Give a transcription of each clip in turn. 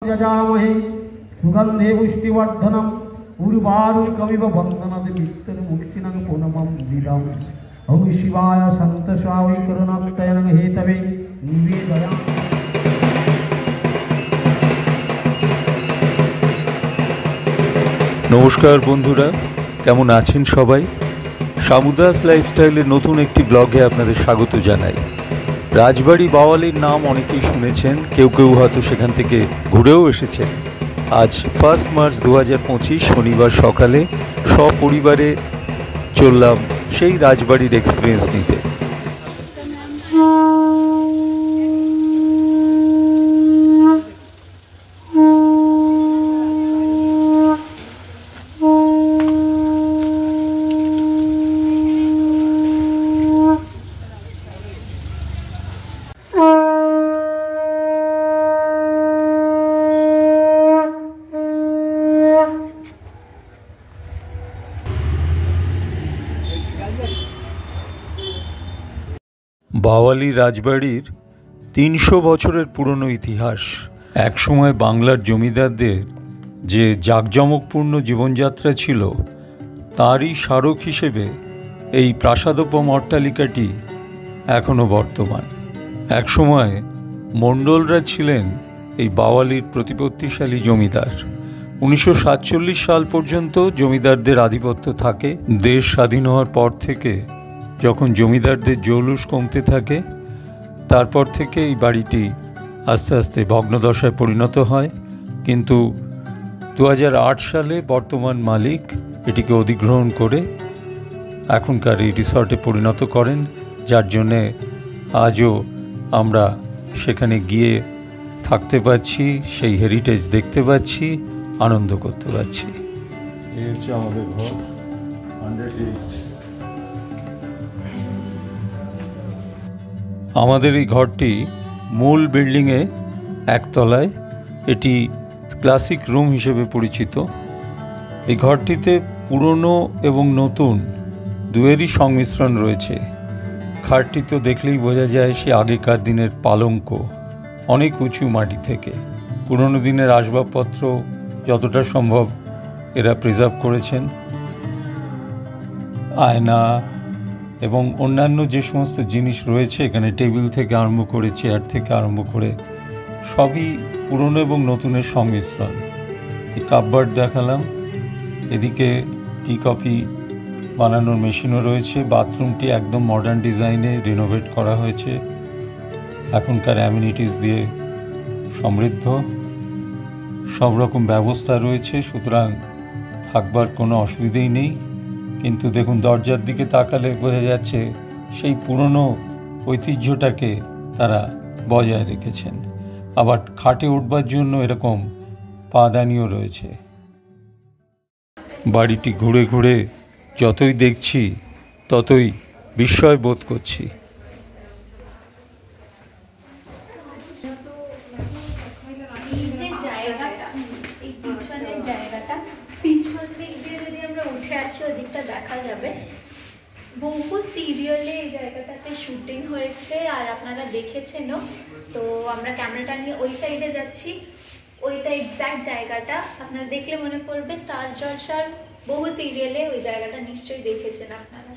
यजामहे सुगंधे पुष्टिवर्धनम् उर्वारुकमिव वन्दनात् नित्यमुक्तिनं पूर्णमं विदम् ओम शिवाय सन्तोषाय करुणात्तयं हेतवे निवेदयामि। नमस्कार बंधुरा, केमन आছেন সবাই? শামুদাস লাইফস্টাইলের নতুন একটি ব্লগে আপনাদের স্বাগত জানাই। রাজবাড়ি বাওয়ালির নাম অনেকেই শুনেছেন, কেউ কেউ হয়তো সেখান থেকে ঘুরেও এসেছেন। আজ 1 মার্চ 2025 শনিবার সকালে সপরিবারে চললাম সেই রাজবাড়ির এক্সপিরিয়েন্স নিতে। বাওয়ালি রাজবাড়ির 300 বছরের পুরনো ইতিহাস। একসময় বাংলার জমিদারদের যে জাঁকজমকপূর্ণ জীবনযাত্রা ছিল তারই স্মারক হিসেবে এই প্রাসাদোপম অট্টালিকাটি এখনও বর্তমান। একসময় মণ্ডলরা ছিলেন এই বাওয়ালির প্রতিপত্তিশালী জমিদার। 1947 সাল পর্যন্ত জমিদারদের আধিপত্য থাকে। দেশ স্বাধীন হওয়ার পর থেকে যখন জমিদারদের জৌলুস কমতে থাকে, তারপর থেকে এই বাড়িটি আস্তে আস্তে ভগ্নদশায় পরিণত হয়। কিন্তু 2008 সালে বর্তমান মালিক এটিকে অধিগ্রহণ করে এখনকার এই রিসর্টে পরিণত করেন, যার জন্যে আজও আমরা সেখানে গিয়ে থাকতে পাচ্ছি, সেই হেরিটেজ দেখতে পাচ্ছি, আনন্দ করতে পারছি। এই হচ্ছে আমাদের ঘর 108। আমাদের এই ঘরটি মূল বিল্ডিংয়ে একতলায়। এটি ক্লাসিক রুম হিসেবে পরিচিত। এই ঘরটিতে পুরনো এবং নতুন দুয়েরই সংমিশ্রণ রয়েছে। খাটটি তো দেখলেই বোঝা যায় সে আগেকার দিনের পালঙ্ক, অনেক উঁচু মাটি থেকে। পুরনো দিনের আসবাবপত্র যতটা সম্ভব এরা প্রিজার্ভ করেছেন। আয়না এবং অন্যান্য যে সমস্ত জিনিস রয়েছে এখানে, টেবিল থেকে আরম্ভ করে চেয়ার থেকে আরম্ভ করে সবই পুরনো এবং নতুনের সংমিশ্রণ। এই কাপবোর্ড দেখালাম, এদিকে টি কফি বানানোর মেশিনও রয়েছে। বাথরুমটি একদম মডার্ন ডিজাইনে রিনোভেট করা হয়েছে, এখনকার অ্যামিনিটিস দিয়ে সমৃদ্ধ। সব রকম ব্যবস্থা রয়েছে, সুতরাং থাকবার কোনো অসুবিধেই নেই। কিন্তু দেখুন, দরজার দিকে তাকালে বোঝা যাচ্ছে সেই পুরনো ঐতিহ্যটাকে তারা বজায় রেখেছেন। আবার খাটে উঠবার জন্য এরকম পাদানিও রয়েছে। বাড়িটি ঘুরে ঘুরে যতই দেখছি ততই বিস্ময় বোধ করছি। ওদিকটা দেখা যাবে, বহু সিরিয়ালে এই জায়গাটাতে শুটিং হয়েছে আর আপনারা দেখেছেনও। তো আমরা ক্যামেরাটা নিয়ে ওই সাইডে যাচ্ছি। ওইটা এক্স্যাক্ট জায়গাটা আপনারা দেখলে মনে পড়বে, স্টার জলসার বহু সিরিয়ালে ওই জায়গাটা নিশ্চয়ই দেখেছেন আপনারা।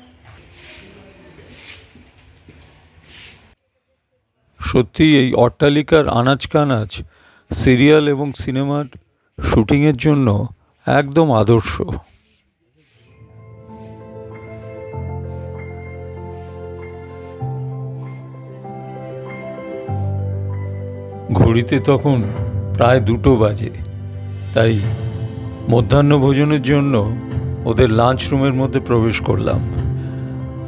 সত্যি এই অট্টালিকার আনাচ কানাচ সিরিয়াল এবং সিনেমার শুটিংয়ের জন্য একদম আদর্শ। ঘড়িতে তখন প্রায় 2টো বাজে, তাই মধ্যাহ্ন ভোজনের জন্য ওদের লাঞ্চ রুমের মধ্যে প্রবেশ করলাম।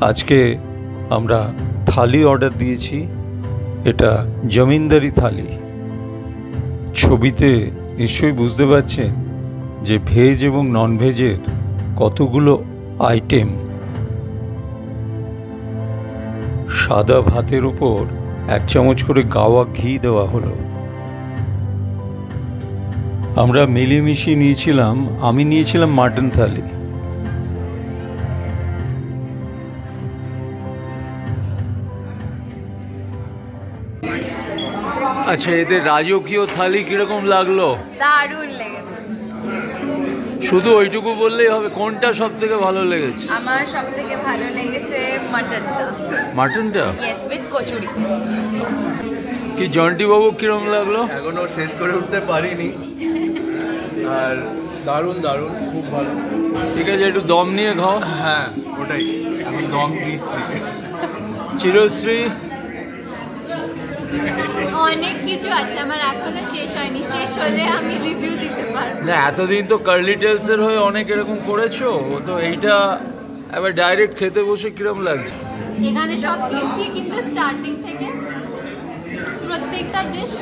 আজকে আমরা থালি অর্ডার দিয়েছি, এটা জমিনদারি থালি। ছবিতে নিশ্চয়ই বুঝতে পারছেন যে ভেজ এবং ননভেজের কতগুলো আইটেম। সাদা ভাতের উপর 1 চামচ করে গাওয়া ঘি দেওয়া হলো। আমরা মিলিমিশি নিয়েছিলাম, আমি নিয়েছিলাম মাটন থালি। আচ্ছা, এদের রাজকীয় থালি কিরকম লাগলো? দারুণ লেগেছে। শুধু ওইটুকু বললেই হবে? কোনটা সব থেকে ভালো লেগেছে? আমার সব থেকে ভালো লেগেছে মাটনটা। মাটনটা? Yes, with kachori. কি জন্টি বাবু কিরকম লাগলো? এখনো শেষ করে উঠতে পারিনি, আর দারুণ দারুণ, খুব ভালো। ঠিক আছে, একটু দম নিয়ে খাও। হ্যাঁ, ওটাই এখন দম দিচ্ছি। চিরশ্রী? অনেক কিছু আছে, আমার এখনো শেষ হয়নি, শেষ হলে আমি রিভিউ দিতে পারবো। না, এতদিন তো কার্লি টেলস এর হয়ে অনেক এরকম করেছো, তো এইটা এবার ডাইরেক্ট খেতে বসে কিরকম লাগছে? এখানে সব খেয়েছি, কিন্তু স্টার্টিং থেকে প্রত্যেকটা ডিশ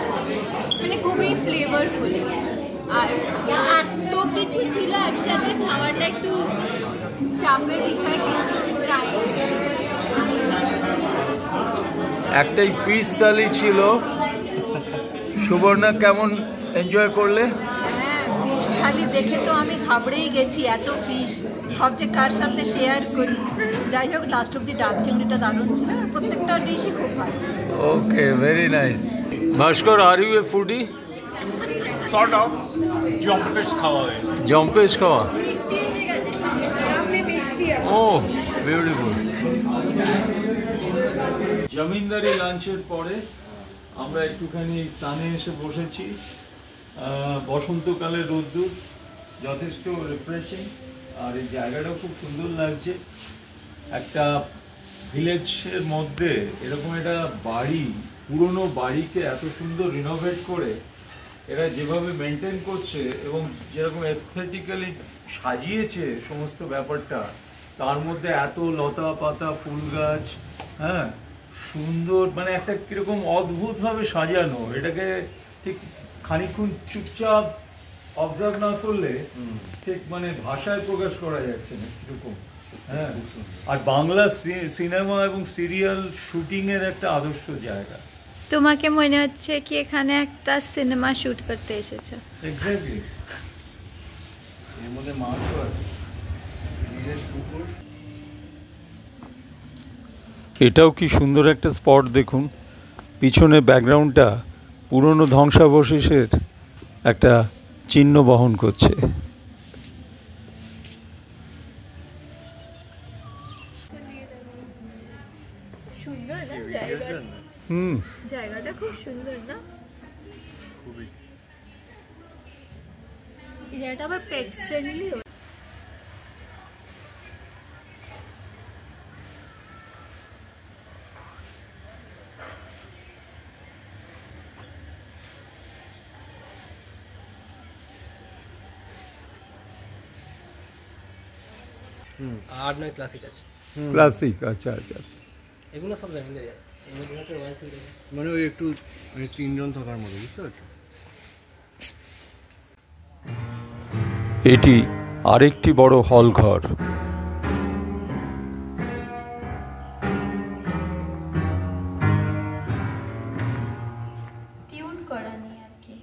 মানে খুবই ফ্লেভারফুল, আর এত কিছু ছিল একসাথে, খাওয়াটা একটু চাপের বিষয়, কিন্তু ট্রাই। একটাই ফিশ থালি ছিল। সুবর্ণা, কেমন এনজয় করলে? হ্যাঁ, ফিশ থালি দেখে তো আমি ঘাবড়েই গেছি, এত ফিশ ভাবছে কার সাথে শেয়ার করি। যাই হোক, লাস্ট অব্দি ডাক চিংড়িটা দারুণ ছিল, প্রত্যেকটা ডিশই খুব ভালো। Okay, very nice. Bhaskar, are you a foodie? Sort of. জম্পেশ খাওয়া হয়েছে। জম্পেশ খাওয়া? মিষ্টি এসে গেছে, সামনে মিষ্টি। ও, বিউটিফুল। জমিনদারি লাঞ্চের পরে আমরা একটুখানি সানে এসে বসেছি। বসন্তকালের রোদ্দুর যথেষ্ট রিফ্রেশিং, আর এই জায়গাটাও খুব সুন্দর লাগছে। একটা ভিলেজের মধ্যে এরকম একটা বাড়ি, পুরনো বাড়িকে এত সুন্দর রিনোভেট করে এরা যেভাবে মেনটেন করছে এবং যেরকম এস্থেটিক্যালি সাজিয়েছে সমস্ত ব্যাপারটা, তার মধ্যে এত লতা পাতা, ফুল গাছ, হ্যাঁ, সুন্দর, মানে একটা কিরকম অদ্ভুতভাবে সাজানো। এটাকে ঠিক খানিকক্ষণ চুপচাপ অবজার্ভ না করলে ঠিক মানে ভাষায় প্রকাশ করা যাচ্ছে না কিরকম। হ্যাঁ, আর বাংলা সিনেমা এবং সিরিয়াল শুটিং এর একটা আদর্শ জায়গা। তোমাকে মনে হচ্ছে কি এখানে একটা সিনেমা শুট করতে এসেছো? এক্স্যাক্টলি। এর মধ্যে মাছও আছে, নিজের পুকুর। এটাও কি সুন্দর একটা স্পট দেখুন, পিছনে ব্যাকগ্রাউন্ডটা পুরনো ধ্বংসাবশেষের একটা চিহ্ন বহন করছে। সুন্দর না জায়গাটা? জায়গাটা খুব সুন্দর না? এই জায়গাটা আবার পেট ফ্রেন্ডলি। আর নয় ক্লাসিক আছে। ক্লাসিক, আচ্ছা আচ্ছা। এগুলো সব দেখেন যায়, মানে ওই একটু মানে তিনজন থাকার মতো, বুঝতে পারছো? এটি আরেকটি বড় হল ঘর। টিউন করা নেই আর কি।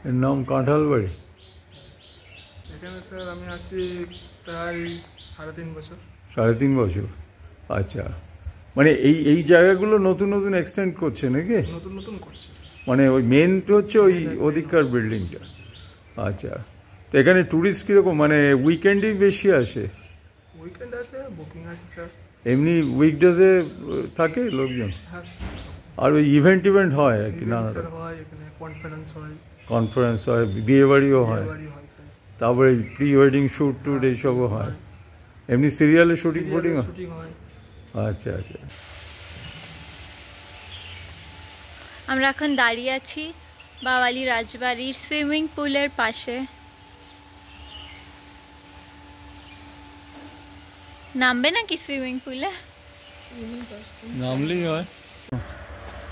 এর নাম কাঁঠাল বাড়ি। এখানে স্যার আমি আসি প্রায় 3.5 বছর। 3.5 বছর, আচ্ছা। মানে এই জায়গাগুলো নতুন নতুন এক্সটেন্ড করছে নাকি? নতুন নতুন করছে। মানে ওই মেন হচ্ছে ওই ওদিককার বিল্ডিংটা, আচ্ছা। তো এখানে ট্যুরিস্ট কীরকম, মানে উইকেন্ডেই বেশি আসে? উইকেন্ড আছে, বুকিং আছে স্যার। এমনি উইকডেজে থাকে লোকজন? হ্যাঁ আর ওই ইভেন্ট হয় আর কি? নানা স্যার হয়, এখানে কনফারেন্স হয়, বিয়ে বাড়িও হয়, স্যার। তারপরে প্রি ওয়েডিং শ্যুট টুট এইসবও হয়, এমনি সিরিয়ালের শুটিং ফুটিং হয়? আচ্ছা আচ্ছা। আমরা এখন দাঁড়িয়ে আছি বাওয়ালি রাজবাড়ির সুইমিং পুলের পাশে। নামবে নাকি সুইমিং পুলে? নামলেই হয়।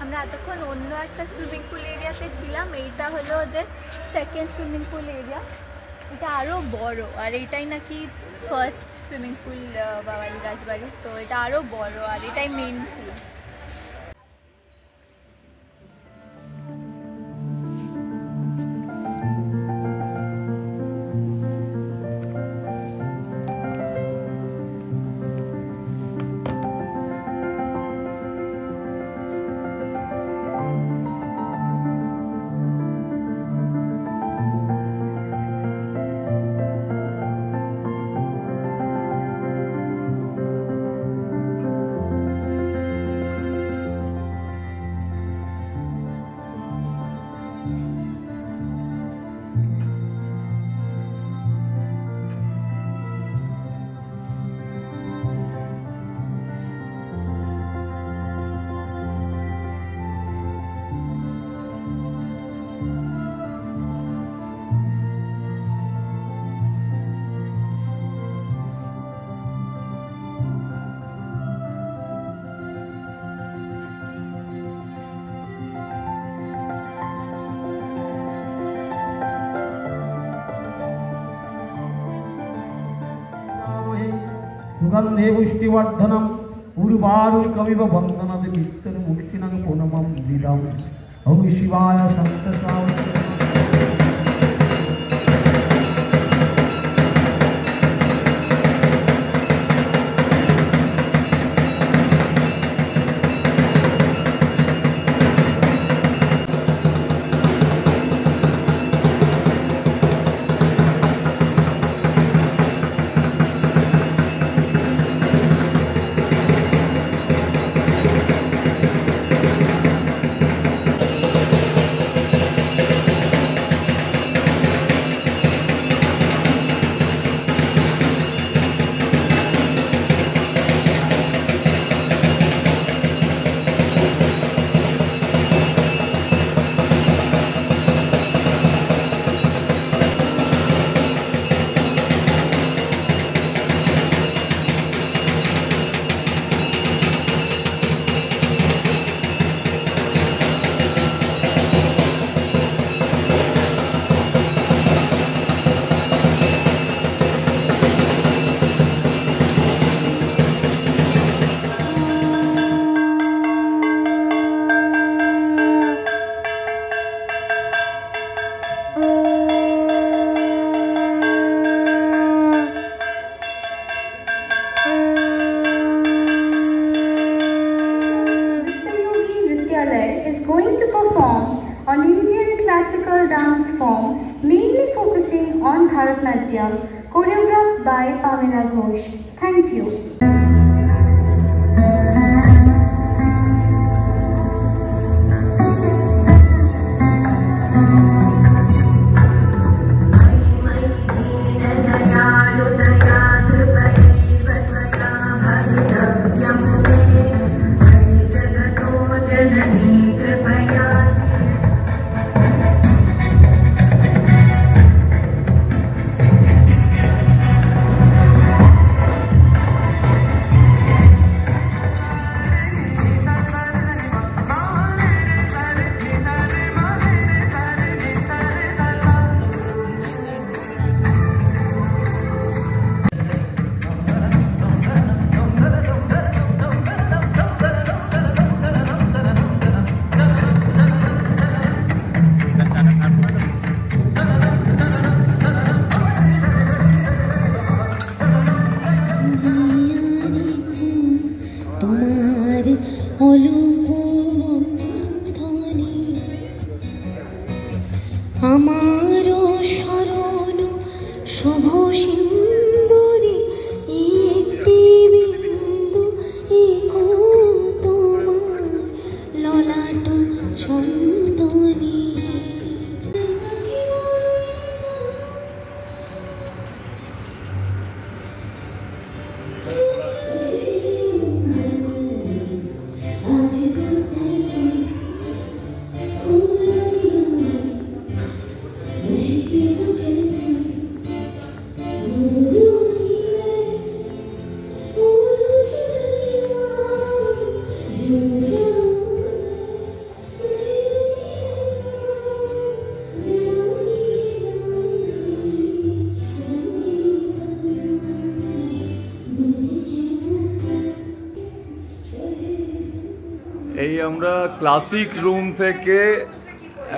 আমরা এতক্ষণ অন্য একটা সুইমিং পুল এরিয়াতে ছিলাম, এইটা হলো ওদের সেকেন্ড সুইমিং পুল এরিয়া। এটা আরও বড়, আর এটাই নাকি ফার্স্ট সুইমিং পুল বাওয়ালি রাজবাড়ির, তো এটা আরও বড় আর এটাই মেন পুল। सुगंधे पुष्टिवर्धनम उर्वारुकमिव वंदनादि मित्रमुक्तिनं पुनमं विदम् ओम शिवाय संतसाय। Is going to perform on Indian classical dance form, mainly focusing on Bharatnatyam, choreographed by Pamela Ghosh. Thank you. এই আমরা ক্লাসিক রুম থেকে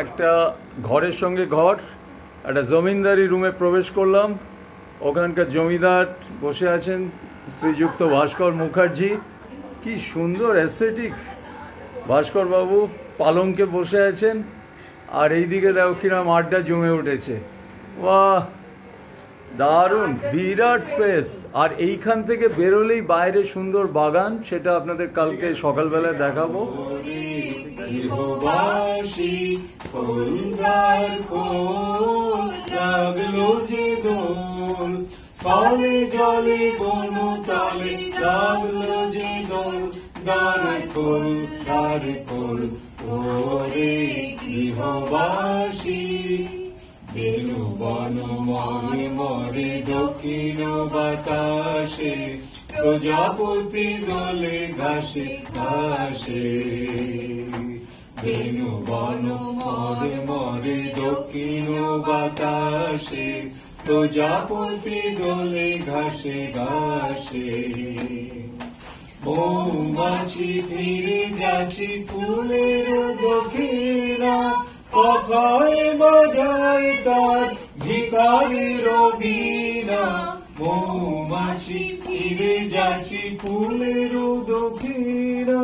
একটা ঘরের সঙ্গে ঘর, একটা জমিদারি রুমে প্রবেশ করলাম। ওখানকার জমিদার বসে আছেন শ্রীযুক্ত ভাস্কর মুখার্জি। কি সুন্দর অ্যাস্থেটিক! ভাস্কর বাবু পালঙ্কে বসে আছেন, আর এইদিকে দেখো কিরম আড্ডা জমে উঠেছে। বাহ, দারুণ, বিরাট স্পেস। আর এইখান থেকে বেরোলেই বাইরে সুন্দর বাগান, সেটা আপনাদের কালকে সকালবেলায় দেখাবো। বেনু বন মরে মরে দক্ষিণ বাতাসে, প্রজাপতি দোলে ঘাসে ঘাসে। বেনু বন মরে মরে দক্ষিণ বাতাসে, প্রজাপতি দোলে ঘাসে ঘাসে। মৌমাছি ফিরে যাচ্ছি ফুলের দক্ষিণা, কথায় বাজায় তার ভিখারির বীণা। মৌমাছি ফিরে যাচ্ছি ফুলের দক্ষিণা,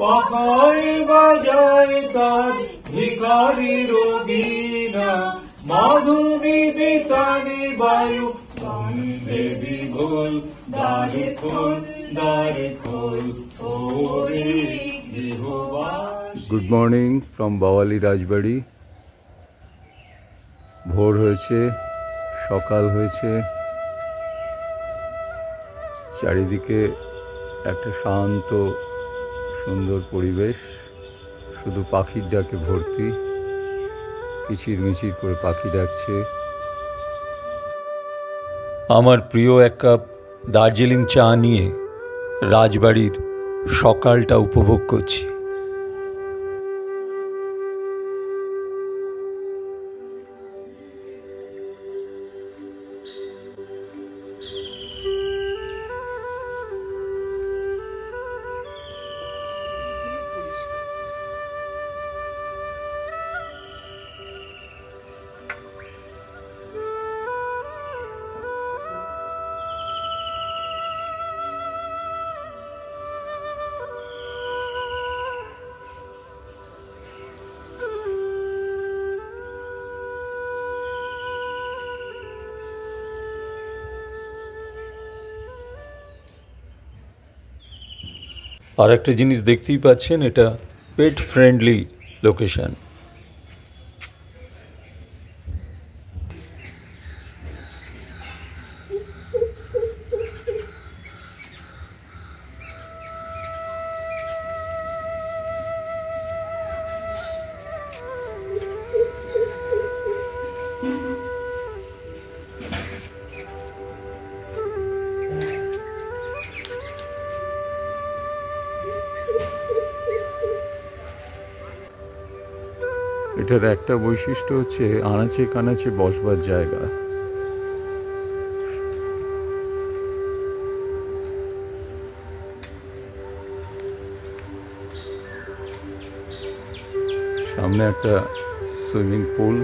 কথায় বাজায় তার ভিখারির বীণা। মাধবী বেতানে বায়ু বন্দে বিগোল, দ্বারে খোল দ্বারে খোল ওরে গৃহবাস। গুড মর্নিং ফ্রম বাওয়ালি রাজবাড়ি। ভোর হয়েছে, সকাল হয়েছে, চারিদিকে একটা শান্ত সুন্দর পরিবেশ, শুধু পাখির ডাকে ভর্তি। কিচির মিচির করে পাখি ডাকছে। আমার প্রিয় এক কাপ দার্জিলিং চা নিয়ে রাজবাড়ির সকালটা উপভোগ করছি। আর একটা জিনিস দেখতেই পাচ্ছেন, এটা পেট ফ্রেন্ডলি লোকেশন। এটার একটা বৈশিষ্ট্য হচ্ছে আনাচে কানাচে বসবার জায়গা। সামনে একটা সুইমিং পুল,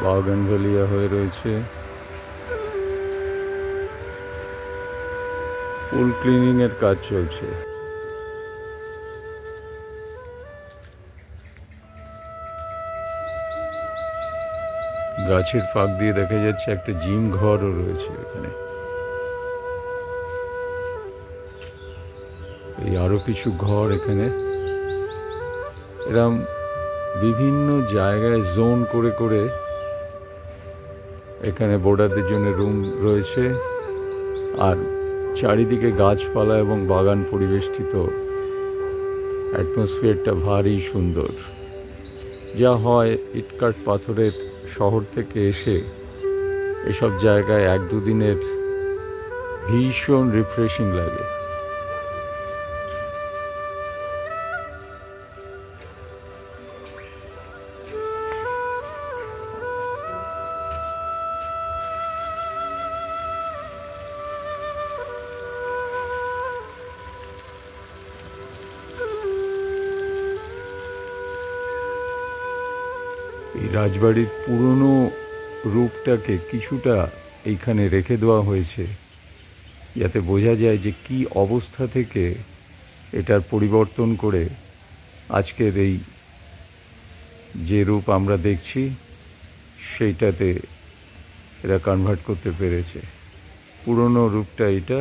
বাগানভেলিয়া হয়ে রয়েছে। পুল ক্লিনিং এর কাজ চলছে। গাছের ফাঁক দিয়ে দেখা যাচ্ছে একটা জিম ঘরও রয়েছে এখানে। এই আরো কিছু ঘর এখানে, এরম বিভিন্ন জায়গায় জোন করে করে এখানে বোর্ডারদের জন্য রুম রয়েছে। আর চারিদিকে গাছপালা এবং বাগান পরিবেষ্টিত, অ্যাটমসফিয়ারটা ভারী সুন্দর। যা হয় ইটকাট পাথরের শহর থেকে এসে এসব জায়গায় এক দুদিনের ভীষণ রিফ্রেশিং লাগে। রাজবাড়ির পুরনো রূপটাকে কিছুটা এইখানে রেখে দেওয়া হয়েছে, যাতে বোঝা যায় যে কি অবস্থা থেকে এটার পরিবর্তন করে আজকের এই যে রূপ আমরা দেখছি সেইটাতে এরা কনভার্ট করতে পেরেছে। পুরনো রূপটা এটা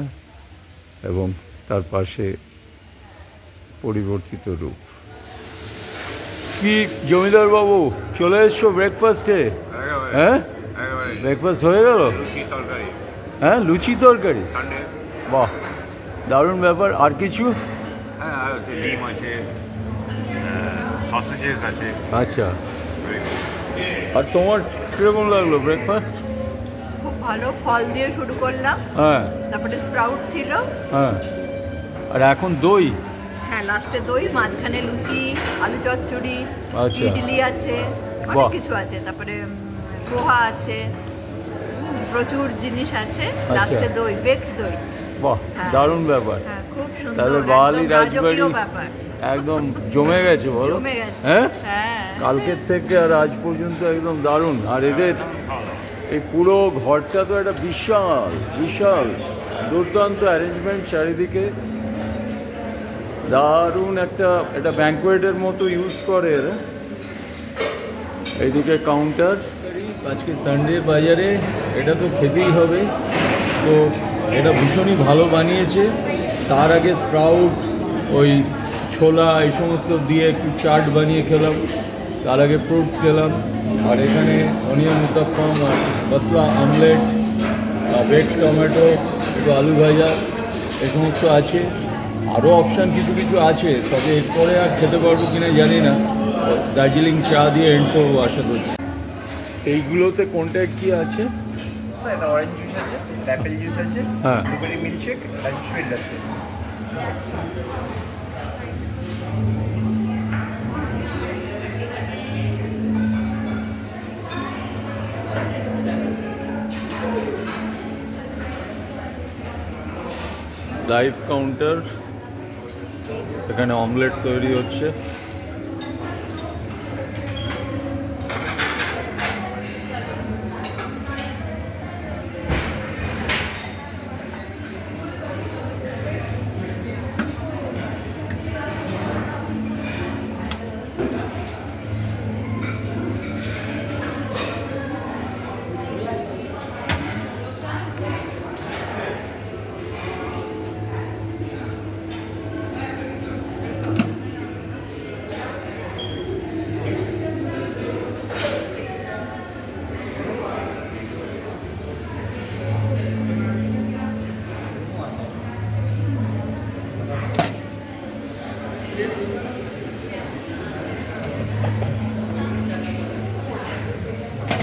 এবং তার পাশে পরিবর্তিত রূপ। কি জমিদার বাবু চলে এসছো ব্রেকফাস্টে? হ্যাঁ, ব্রেকফাস্ট হয়ে গেল? হ্যাঁ, লুচি তরকারি, বাহ দারুণ ব্যাপার। আর কিছু? আচ্ছা, আর তোমার কিরকম লাগলো ব্রেকফাস্ট? খুব ভালো, ফল দিয়ে শুরু করলাম, হ্যাঁ, তারপরে স্প্রাউট ছিল, হ্যাঁ, আর এখন দই। হ্যাঁ, লাস্টে দই, মাঝখানে লুচি, আলু চচ্চড়ি, আচ্ছা, ইডলি আছে, অনেক কিছু আছে, তারপরে পোহা আছে, প্রচুর জিনিস আছে, লাস্টে দই, বেকড দই। বাহ, দারুণ ব্যাপার। হ্যাঁ, খুব সুন্দর। তাহলে বাঙালি রাজবাড়ি ব্যাপার একদম জমে গেছে, বলো? জমে গেছে, হ্যাঁ, হ্যাঁ, কালকের থেকে আর আজ পর্যন্ত একদম দারুণ। আর এদের এই পুরো ঘরটা তো একটা বিশাল বিশাল দুর্দান্ত অ্যারেঞ্জমেন্ট, চারিদিকে দারুণ একটা ব্যাঙ্কোয়েটের মতো ইউজ করে এরা। এইদিকে কাউন্টার। আজকে সানডে বাজারে এটা তো খেতেই হবে, তো এটা ভীষণই ভালো বানিয়েছে। তার আগে স্প্রাউট, ওই ছোলা এই সমস্ত দিয়ে একটু চাট বানিয়ে খেলাম, তার আগে ফ্রুটস খেলাম, আর এখানে অনিয়ন উত্তাপ্পাম, মশলা আমলেট, বেক টমেটো, একটু আলু ভাজা এই সমস্ত আছে। আরও অপশান কিছু কিছু আছে, তবে এরপরে আর খেতে পারবো কিনা জানি না। দার্জিলিং চা দিয়ে এন্ড করবো আশা করছি। এইগুলোতে কোনটা কি আছে? এটা অরেঞ্জ জুস আছে, অ্যাপেল জুস আছে, হ্যাঁ, ব্লুবেরি মিল্কশেক আর সুইট আছে। লাইভ কাউন্টার, এখানে অমলেট তৈরি হচ্ছে।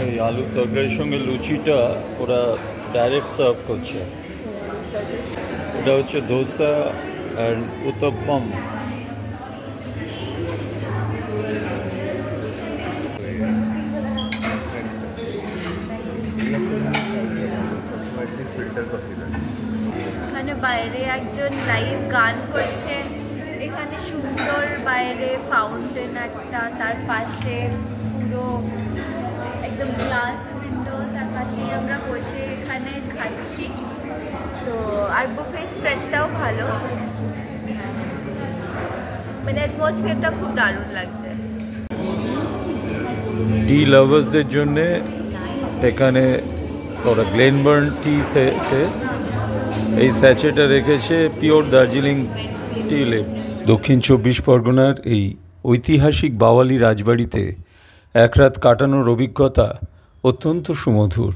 এই আলু তরকারির সঙ্গে লুচিটা ওরা ডাইরেক্ট সার্ভ করছে। এটা হচ্ছে ধোসা অ্যান্ড উত্তপ্পম। এখানে বাইরে একজন লাইভ গান করছে, এখানে সুন্দর বাইরে ফাউন্টেন একটা, তার পাশে পুরো একদম গ্লাস উইন্ডো, তার পাশেই আমরা বসে এখানে খাচ্ছি। তো আর বুফে স্প্রেডটাও ভালো, মানে অ্যাটমসফিয়ারটা খুব দারুণ লাগছে। টি লাভার্সদের জন্যে এখানে ওরা গ্লেনবার্ন টিতে এই স্যাচেটা রেখেছে, পিওর দার্জিলিং টি লিভস। দক্ষিণ 24 পরগনার এই ঐতিহাসিক বাওয়ালি রাজবাড়িতে এক রাত কাটানোর অভিজ্ঞতা অত্যন্ত সুমধুর।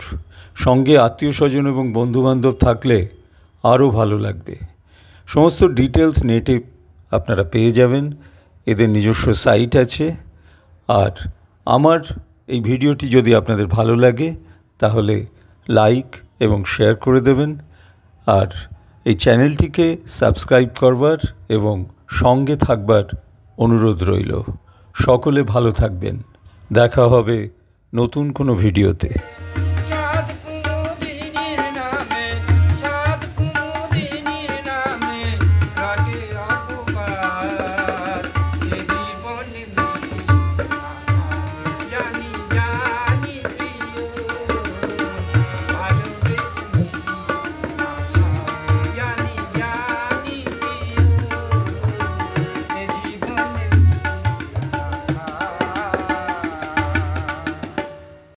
সঙ্গে আত্মীয় স্বজন এবং বন্ধুবান্ধব থাকলে আরও ভালো লাগবে। সমস্ত ডিটেলস নেটে আপনারা পেয়ে যাবেন, এদের নিজস্ব সাইট আছে। আর আমার এই ভিডিওটি যদি আপনাদের ভালো লাগে তাহলে লাইক এবং শেয়ার করে দেবেন, আর এই চ্যানেলটিকে সাবস্ক্রাইব করবার এবং সঙ্গে থাকবার অনুরোধ রইল। সকলে ভালো থাকবেন, দেখা হবে নতুন কোনো ভিডিওতে।